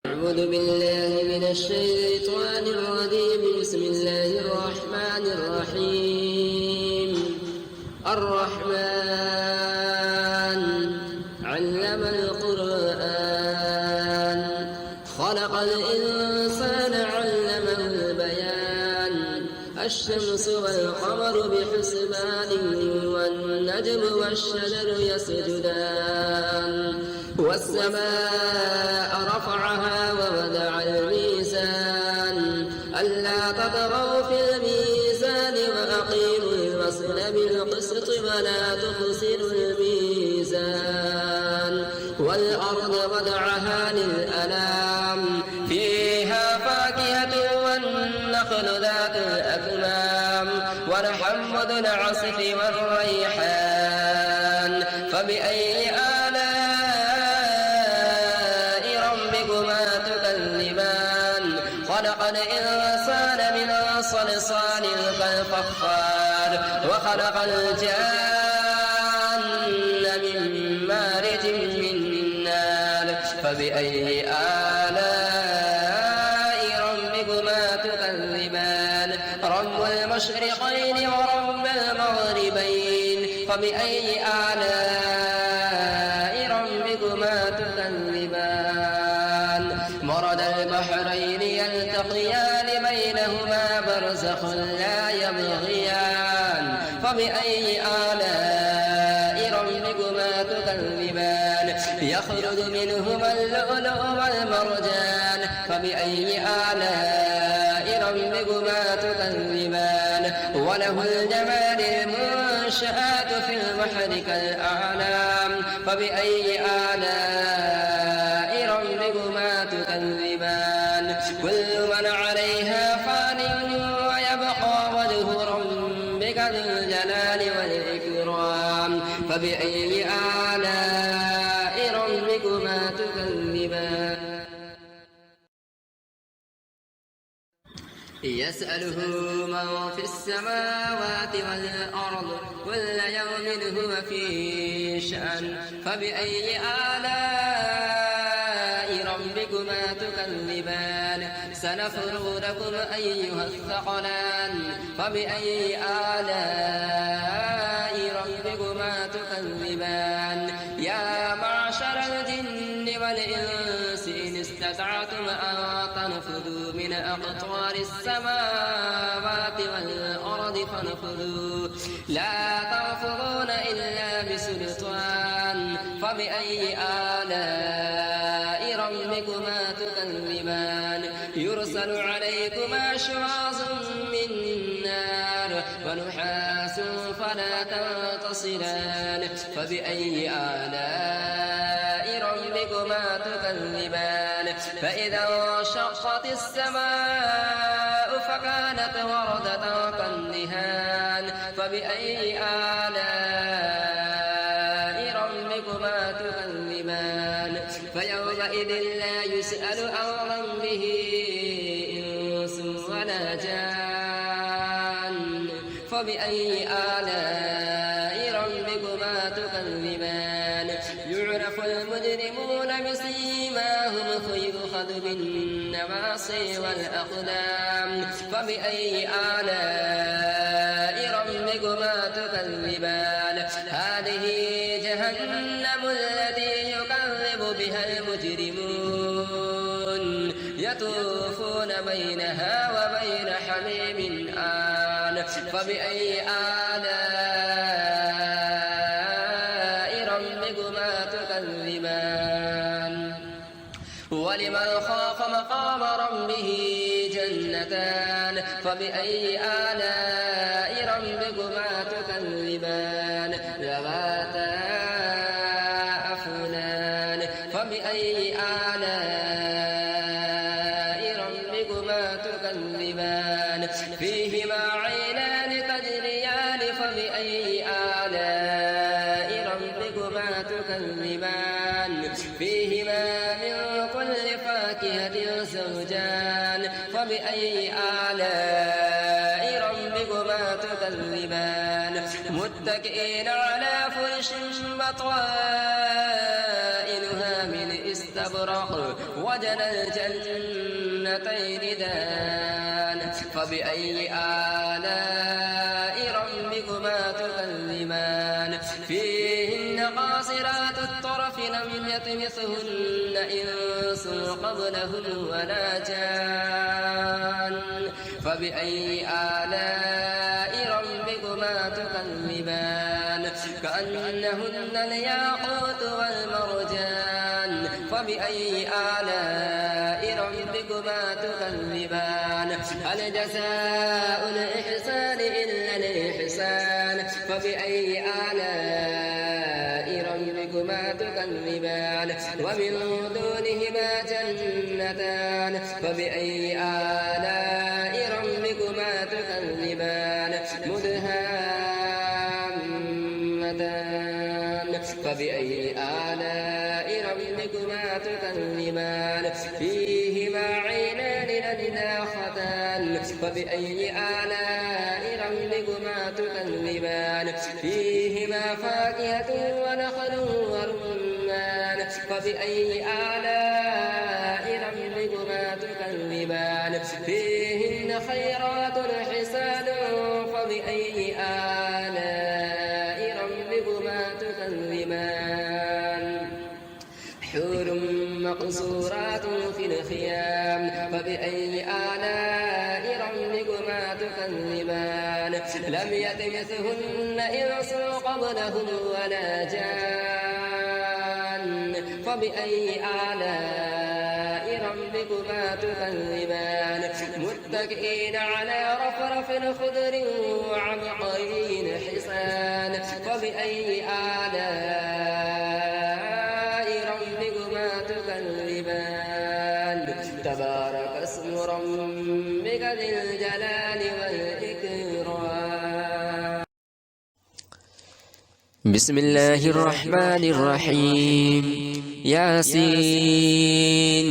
أعوذ بالله من الشيطان الرجيم. بسم الله الرحمن الرحيم. الرحمن علم القرآن خلق الإنسان علمه البيان. الشمس والقمر بحسبان والنجم والشجر يسجدان. والسماء رفعها ووضع الميزان ألا تطغوا في الميزان وأقيموا الوزن بالقسط ولا تخسروا الميزان. والأرض وضعها للأنام فيها فاكهة والنخل ذات الأكمام والحب ذو العصف والريحان. فبأي خلق الإنسان من صلصال كالفخار وخلق الجان من مارج من نار. فبأي آلاء ربكما تكذبان. رب المشرقين ورب المغربين. فبأي آلاء ربكما تكذبان. مرج البحرين يلتقيان بينهما برزخ لا يبغيان. فبأي آلاء ربكما تكذبان. يخرج منهما اللؤلؤ والمرجان. فبأي آلاء ربكما تكذبان. وله الجمال المنشآت في البحر كالأعلام. فبأي آلاء ربكما تكذبان. كل من عليها فان ويبقى وجه ربك ذو الجلال والإكرام. فبأي آلاء ربكما تكذبان. يسأله من في السماوات والأرض كل يوم هو في شأن. فبأي آلاء ربكما تكذبان. سنفرغ لكم أيها الثقلان. فبأي آلاء ربكما تكذبان. يا معشر الجن والإنس إن استطعتم أن تنفذوا من أقطار السماوات والأرض فانفذوا لا تنفذون إلا بسلطان. فبأي آلاء ربكما تكذبان. يرسل عليكما شواظ من نار ونحاس فلا تنتصران. فبأي آلاء ربكما تكذبان. فإذا انشقت السماء فكانت وردة كالدهان. فبأي آلاء ربكما تكذبان. فيومئذ لا يسأل عن ذنبه إنس ولا جان. فبأي آلاء ربكما تكذبان. يعرف المجرمون بسيماهم فيؤخذ بالنواصي والأقدام. فبأي آلاء ربكما تكذبان. هذه جهنم التي يكذب بها المجرمون يطوفون بينها وبين حميم آن. فبأي آلاء ربكما تكذبان. ولمن خاف مقام ربه جنتان. فبأي آلاء ربكما تكذبان. ذواتا أفنان. فبأي آلاء ربكما تكذبان. فيهما عينان تجريان. فبأي آلاء ربكما تكذبان. فيهما من كل فاكهة زوجان. فبأي آلاء ربكما تكذبان. متكئين على فرش بطائنها من استبرق مرج الجنتين دان فبأي آلاء ربكما تكذبان فيهن قاصرات الطرف لم يطمثهن إنس قبلهم ولا جان فبأي آلاء ربكما تكذبان كأنهن الياقوت والمرجان فبأي آلاء ربكما تكذبان هل جزاء الإحسان إلا الإحسان فبأي آلاء ربكما تكذبان ومن دونهما جنتان فبأي آلاء ربكما تكذبان مدهامتان فبأي آلاء ربكما تكذبان فيهما عينان نضاختان فبأي آلاء ربكما تكذبان فيهما فاكهة ونخل ورمان فبأي آلاء ربكما تكذبان فيهن خيرات حسان فبأي آلاء ربكما تكذبان حور مقصورات في الخيام فبأي آلاء ربكما تكذبان لم يطمثهن إنس قبلهم ولا جان فبأي آلاء ربكما تكذبان متكئين على رفرف خضر وعبقري حسان فبأي آلاء ربكما تكذبان تبارك اسم ربك ذي الجلال والإكرام. بسم الله الرحمن الرحيم ياسين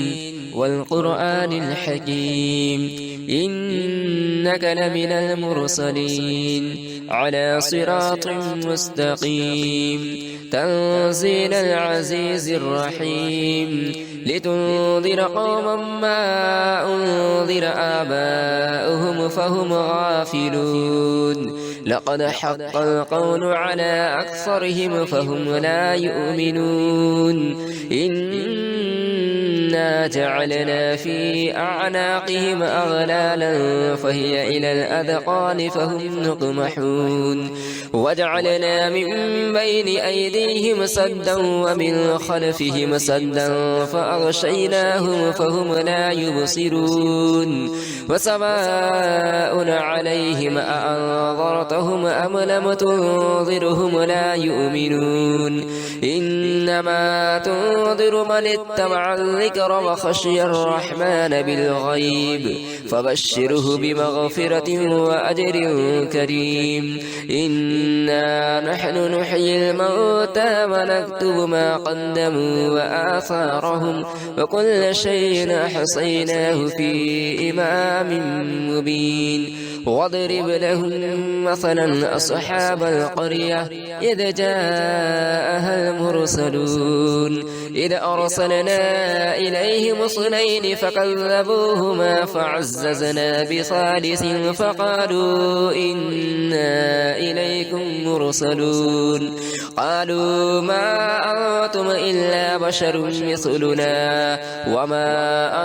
والقرآن الحكيم إنك لمن المرسلين على صراط مستقيم تنزيل العزيز الرحيم لتنذر قوما ما أنذر آباؤهم فهم غافلون لقد حق القول على أكثرهم فهم لا يؤمنون إنا جعلنا في أعناقهم أغلالا فهي إلى الأذقان فهم مقمحون وجعلنا من بين أيديهم سدا ومن خلفهم سدا فأغشيناهم فهم لا يبصرون وسواء عليهم أأنذرتهم أم لم تنذرهم لا يؤمنون إنما تنذر من اتبع الذكر وخشي الرحمن بالغيب فبشره بمغفرة وأجر كريم إنا نحن نحيي الموتى ونكتب ما قدموا وآثارهم وكل شيء أحصيناه في إمام مبين واضرب لهم مثلا أصحاب القرية إذ جاءها المرسلون إذ أرسلنا إليهم اثنين فكذبوهما فعززنا بثالث فقالوا إنا إليكم مرسلون قالوا ما أنتم إلا بشر مثلنا وما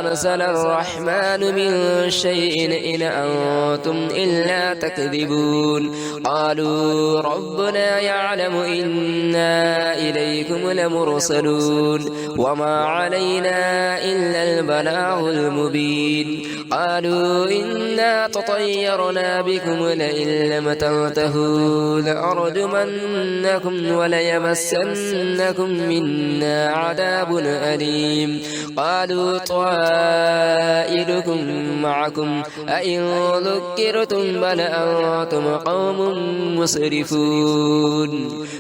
أنزل الرحمن من شيء إن أنتم إلا تكذبون قالوا ربنا يعلم إنا إليكم لمرسلون وما علينا إلا البلاغ المبين قالوا إنا تطيرنا بكم لئن لم تنتهوا لأرجمنكم وليمسنكم منا عذاب أليم قالوا طائركم معكم أئن ذكرتم بل أنتم قوم مسرفون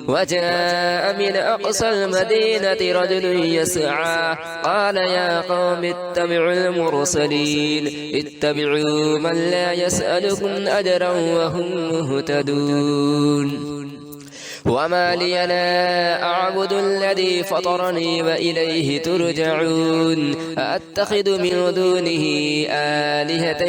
وجاء من أقصى المدينة رجل يسعى قال يا قوم اتبعوا المرسلين اتبعوا من لا يسألكم أجرا وهم مهتدون وما لي لا أعبد الذي فطرني وإليه ترجعون أأتخذ من دونه آلهة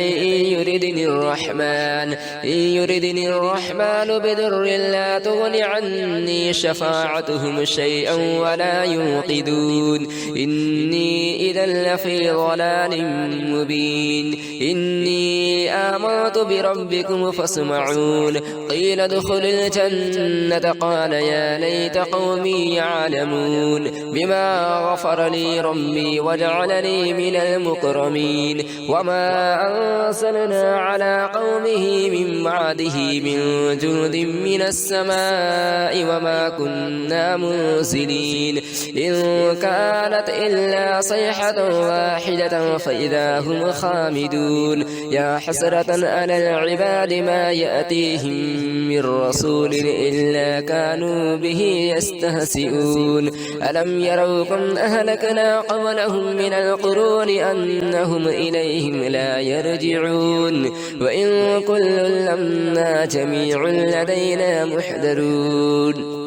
إن يردني الرحمن بضر لا تغن عني شفاعتهم شيئا ولا ينقذون إني إذا لفي ضلال مبين إني آمنت بربكم فاسمعون قيل ادخل الجنة قال يا ليت قومي يعلمون بما غفر لي ربي وجعلني من المكرمين وما أرسلنا على قومه من بعده من جند من السماء وما كنا منزلين إن كانت إلا صيحة واحدة فإذا هم خامدون يا حسرة على العباد ما يأتيهم من رسول إلا كانوا به يستهزئون ألم يروا كم أهلكنا قبلهم من القرون أنهم إليهم لا يرجعون وإن كل لما جميع لدينا محضرون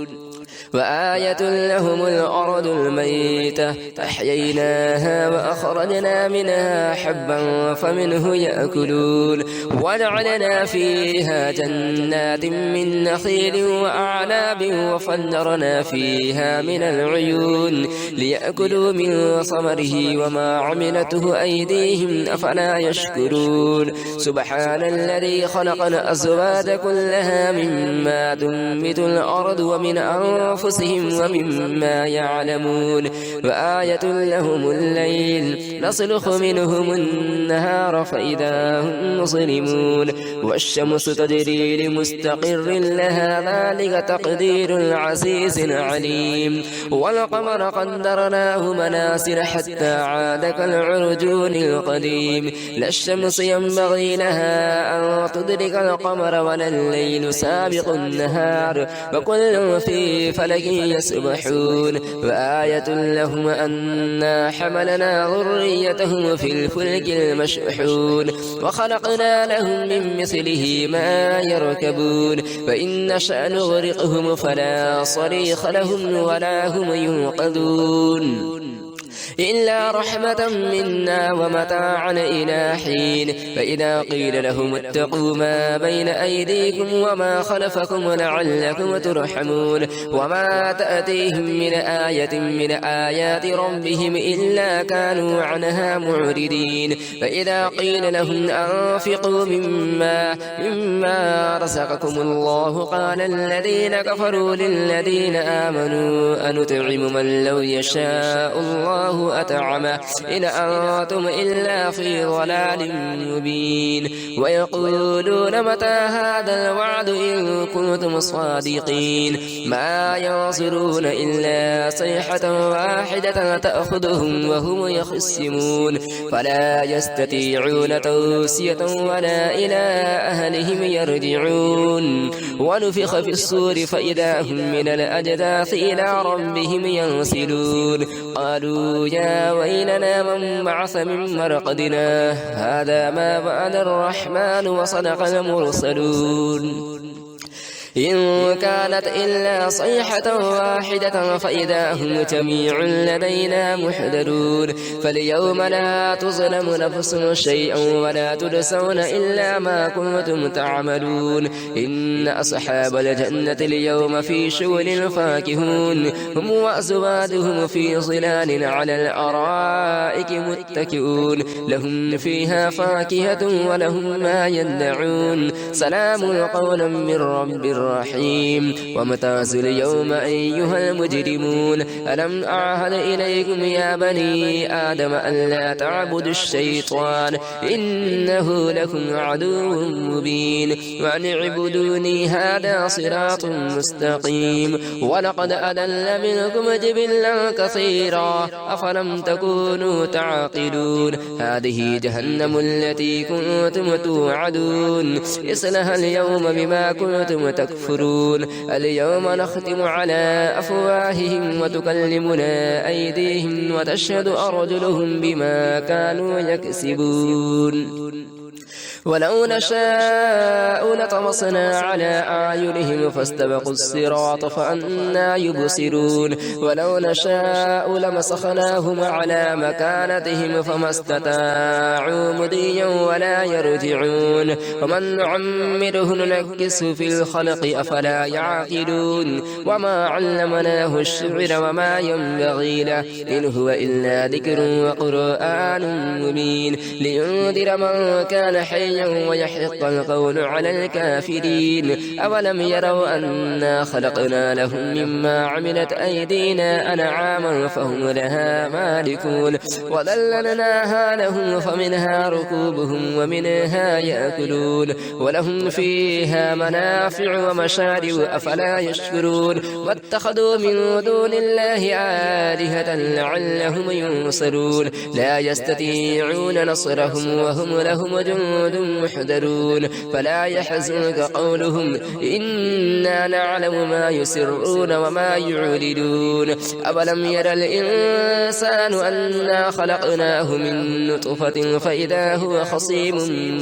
وآية لهم الأرض الميتة أحييناها وأخرجنا منها حبا فمنه يأكلون وجعلنا فيها جنات من نخيل وأعناب وفجرنا فيها من العيون ليأكلوا من ثمره وما عملته أيديهم أفلا يشكرون سبحان الذي خلق الأزواج كلها مما تنبت الأرض ومن أنفسهم ومما يعلمون وآية لهم الليل نسلخ منهم النهار فإذا هم مظلمون والشمس تجري لمستقر لها ذلك تقدير العزيز العليم والقمر قدرناه منازل حتى عاد كالعرجون القديم لا الشمس ينبغي لها أن تدرك القمر ولا الليل سابق النهار وكل في فلك يسبحون وآية لهم أنا حملنا ذريتهم في الفلك المشحون وخلقنا لهم من مثله ما يركبون فإن نشأ نغرقهم فلا صريخ لهم ولا هم ينقذون إلا رحمة منا ومتاعا إلى حين فإذا قيل لهم اتقوا ما بين أيديكم وما خلفكم لعلكم ترحمون وما تأتيهم من آية من آيات ربهم إلا كانوا عنها معرضين فإذا قيل لهم أنفقوا مما رزقكم الله قال الذين كفروا للذين آمنوا أنطعم من لو يشاء الله أطعمه إن أنتم إلا في ضلال مبين ويقولون متى هذا الوعد إن كنتم صادقين ما ينظرون إلا صيحة واحدة تأخذهم وهم يخصمون فلا يستطيعون توصية ولا إلى أهلهم يرجعون ونفخ في الصور فإذا هم من الأجداث إلى ربهم ينسلون قالوا يا ويلنا من بعث من مرقدنا هذا ما وعد الرحمن وصدق المرسلون إن كانت إلا صيحة واحدة فإذا هم جميع لدينا محضرون فاليوم لا تظلم نفس شيئا ولا تجزون إلا ما كنتم تعملون إن أصحاب الجنة اليوم في شغل فاكهون هم وأزواجهم في ظلال على الأرائك متكئون لهم فيها فاكهة ولهم ما يدعون سلام قولا من رب الرحيم وامتازوا اليوم أيها المجرمون ألم أعهد إليكم يا بني آدم ألا تعبدوا الشيطان إنه لكم عدو مبين وأن اعبدوني هذا صراط مستقيم ولقد أضل منكم جبلا كثيرا أفلم تكونوا تعقلون هذه جهنم التي كنتم توعدون اصلها اليوم بما كنتم تكفرون اليوم نختم على أفواههم وتكلمنا أيديهم وتشهد أرجلهم بما كانوا يكسبون ولو نشاء لطمسنا على أعينهم فاستبقوا الصراط فأنى يبصرون ولو نشاء لمسخناهم على مكانتهم فما استطاعوا مضيا ولا يرجعون ومن نعمره ننكسه في الخلق أفلا يعقلون وما علمناه الشعر وما ينبغي له إن هو إلا ذكر وقرآن مبين لينذر من كان حيا ويحق القول على الكافرين أولم يروا أنا خلقنا لهم مما عملت أيدينا أنعاما فهم لها مالكون وذللناها لهم فمنها ركوبهم ومنها يأكلون ولهم فيها منافع ومشارب أفلا يشكرون واتخذوا من دون الله آلهة لعلهم ينصرون لا يستطيعون نصرهم وهم لهم جند محضرون فلا يحزنك قولهم إنا نعلم ما يسرون وما يعلنون أولم ير الإنسان أنا خلقناه من نطفة فإذا هو خصيم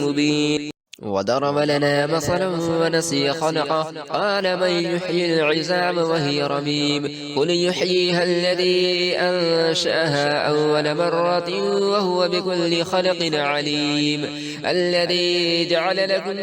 مبين وضرب لنا مثلا ونسي خلقه قال من يحيي العظام وهي رميم قل يحييها الذي أنشأها أول مرة وهو بكل خلق عليم الذي جعل لكم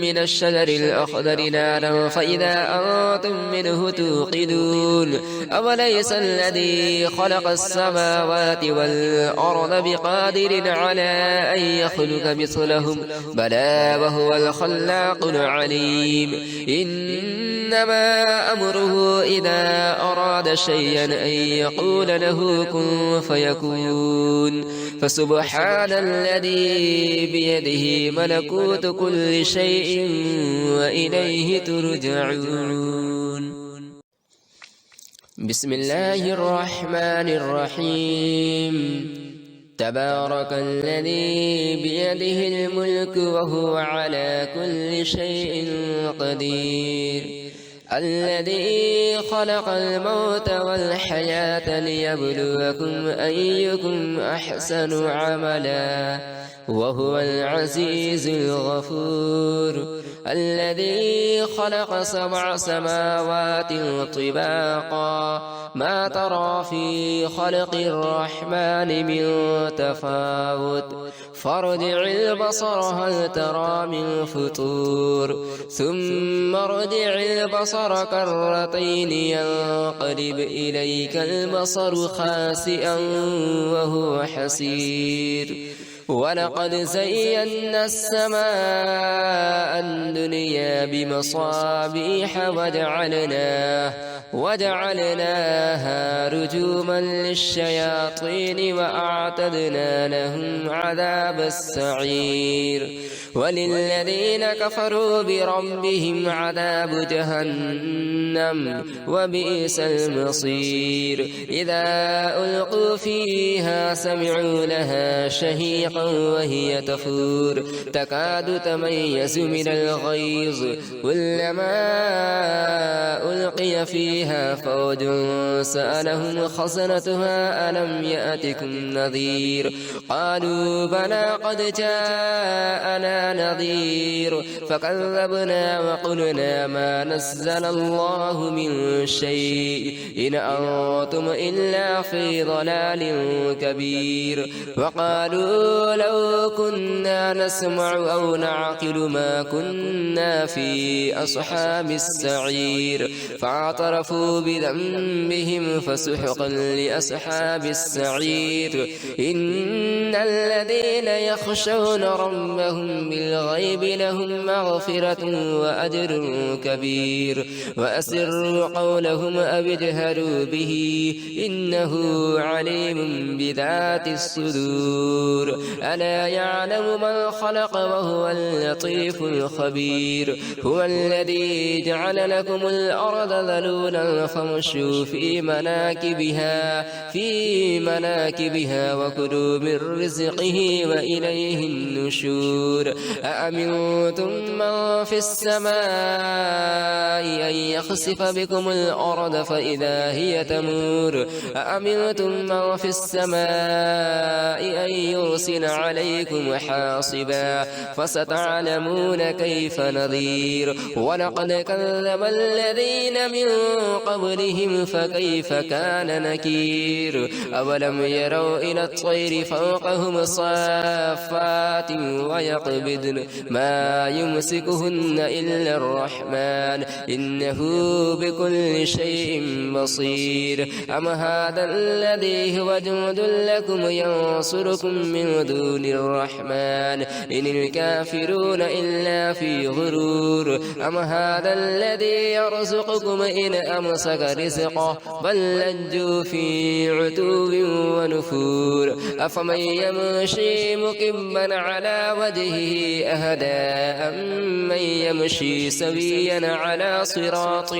من الشجر الأخضر نارا فإذا أنتم منه توقدون أوليس الذي خلق السماوات والأرض بقادر على أن يخلق مثلهم بلى وهو الخلاق العليم إنما أمره إذا أراد شيئا أن يقول له كن فيكون فسبحان الذي بيده ملكوت كل شيء وإليه ترجعون بسم الله الرحمن الرحيم تبارك الذي بيده الملك وهو على كل شيء قدير الذي خلق الموت والحياة ليبلوكم أيكم أحسن عملا وهو العزيز الغفور الذي خلق 7 سماوات طباقا ما ترى في خلق الرحمن من تفاوت فارجع البصر هل ترى من فطور ثم ارجع البصر كرتين ينقلب إليك البصر خاسئا وهو حسير ولقد زينا السماء الدنيا بمصابيح وجعلناها رجوما للشياطين وأعتدنا لهم عذاب السعير وللذين كفروا بربهم عذاب جهنم وبئس المصير إذا ألقوا فيها سمعوا لها شهيقا وهي تفور تكاد تميز من الغيظ كلما ألقي فيها فوج سألهم خزنتها ألم يأتكم نذير قالوا بلى قد جاءنا نذير فكذبنا وقلنا ما نزل الله من شيء إن أنتم إلا في ضلال كبير وقالوا لو كنا نسمع أو نعقل ما كنا في أصحاب السعير فاعترفوا بذنبهم فسحقا لأصحاب السعير إن الذين يخشون ربهم بالغيب لهم مغفرة وأجر كبير وأسروا قولهم أو اجهروا به إنه عليم بذات الصدور ألا يعلم من خلق وهو اللطيف الخبير هو الذي جعل لكم الأرض ذلولا ذلولا فامشوا في مناكبها وكلوا من رزقه وإليه النشور أأمنتم من في السماء أن يخسف بكم الأرض فإذا هي تمور أأمنتم من في السماء أن يرسل عليكم حاصبا فستعلمون كيف نذير ولقد كذب الذين من قبلهم فكيف كان نكير أولم يروا إلى الطير فوقهم صافات ويقبضن ما يمسكهن إلا الرحمن إنه بكل شيء بصير أم هذا الذي هو جند لكم ينصركم من دون الرحمن إن الكافرون إلا في غرور أم هذا الذي يرزقكم إن أمسك رزقه بل لجوا في عتو ونفور أفمن يمشي مكبا على وجهه أهدى أمن يمشي سويا على صراط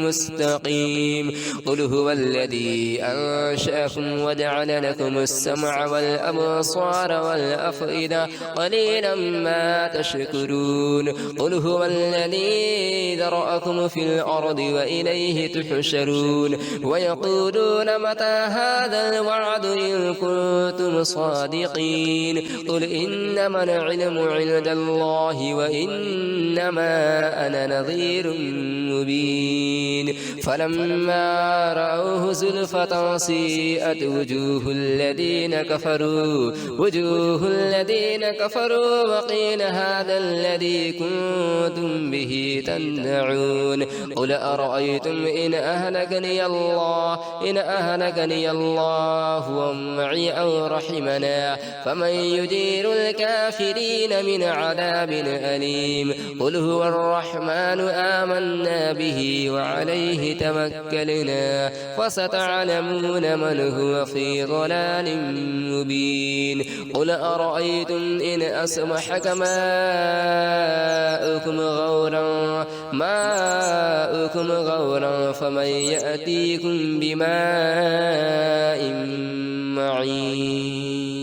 مستقيم قل هو الذي أنشأكم وجعل لكم السمع والأبصار والأفئدة قليلا ما تشكرون قل هو الذي ذرأكم في الأرض وإليه تحشرون ويقولون متى هذا الوعد إن كنتم صادقين قل إنما العلم عند الله وإنما أنا نذير مبين فلما رأوه زلفة سيئت وجوه الذين كفروا وقيل هذا الذي كنتم به تدعون قل أرأيتم إن أهلكني الله ومعي أو رحمنا فمن يجير الكافرين من عذاب أليم قل هو الرحمن آمنا به وعليه توكلنا فستعلمون من هو في ضلال مبين قل أرأيتم إن أصبحك ماؤكم غورا فمن يأتيكم بماء معين